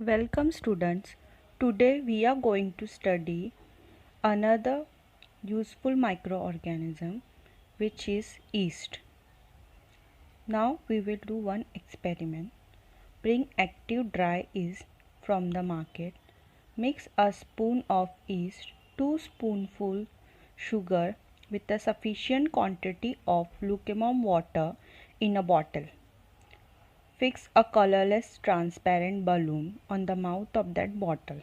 Welcome students. Today we are going to study another useful microorganism which is yeast. Now we will do one experiment. Bring active dry yeast from the market. Mix a spoon of yeast, 2 spoonfuls sugar with a sufficient quantity of lukewarm water in a bottle. Fix a colorless transparent balloon on the mouth of that bottle.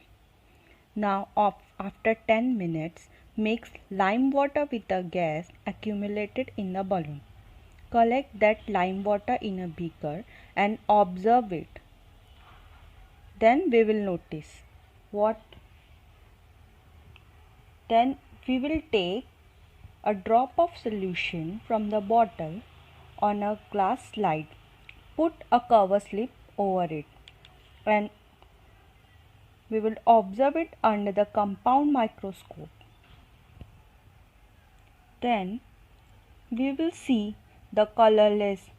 Now after 10 minutes, mix lime water with the gas accumulated in the balloon. Collect that lime water in a beaker and observe it. Then we will notice what. Then we will take a drop of solution from the bottle on a glass slide. Put a cover slip over it and we will observe it under the compound microscope. Then we will see the colorless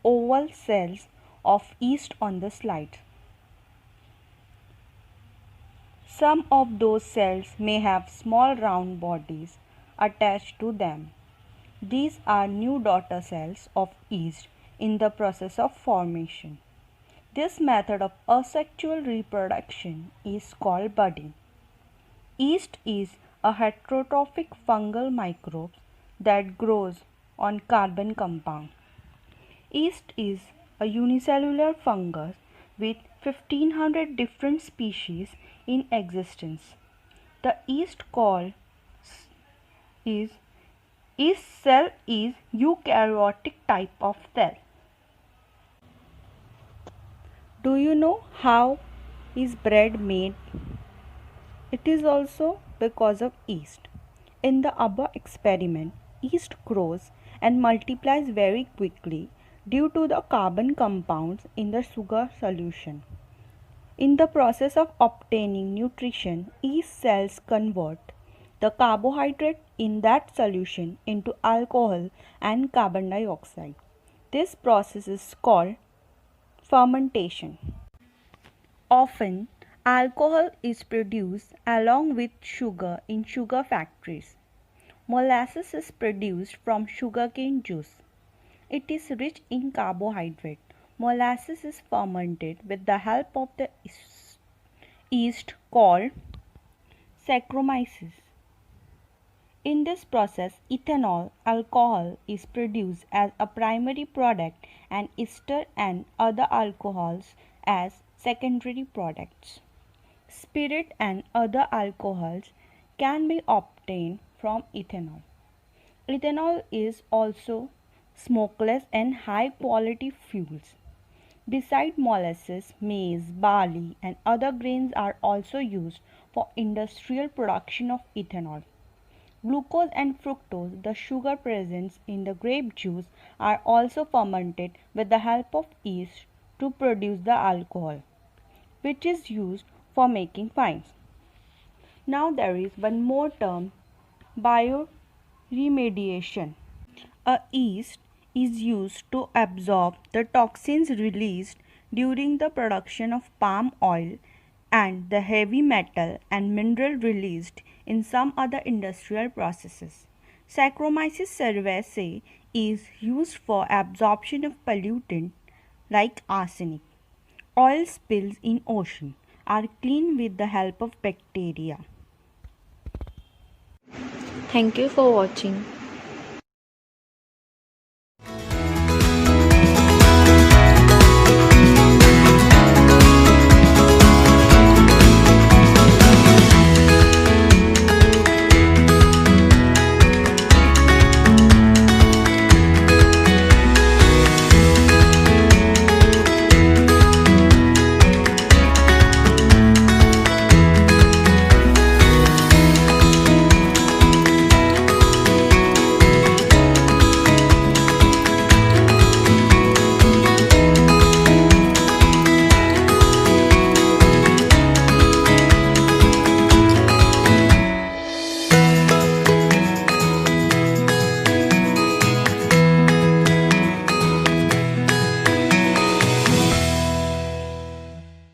oval cells of yeast on the slide. Some of those cells may have small round bodies attached to them. These are new daughter cells of yeast in the process of formation. This method of asexual reproduction is called budding. Yeast is a heterotrophic fungal microbe that grows on carbon compound. Yeast is a unicellular fungus with 1500 different species in existence. The yeast cell is eukaryotic type of cell. Do you know how is bread made? It is also because of yeast. In the above experiment, yeast grows and multiplies very quickly due to the carbon compounds in the sugar solution. In the process of obtaining nutrition, yeast cells convert the carbohydrate in that solution into alcohol and carbon dioxide. This process is called fermentation. Often, alcohol is produced along with sugar in sugar factories. Molasses is produced from sugarcane juice. It is rich in carbohydrate. Molasses is fermented with the help of the yeast called Saccharomyces. In this process, ethanol alcohol is produced as a primary product and ester and other alcohols as secondary products. Spirit and other alcohols can be obtained from ethanol. Ethanol is also smokeless and high quality fuels. Besides molasses, maize, barley and other grains are also used for industrial production of ethanol. Glucose and fructose, the sugar present in the grape juice, are also fermented with the help of yeast to produce the alcohol, which is used for making wines. Now there is one more term, bioremediation. A yeast is used to absorb the toxins released during the production of palm oil and the heavy metal and mineral released in some other industrial processes. Saccharomyces cerevisiae is used for absorption of pollutant like arsenic. Oil spills in ocean are cleaned with the help of bacteria. Thank you for watching.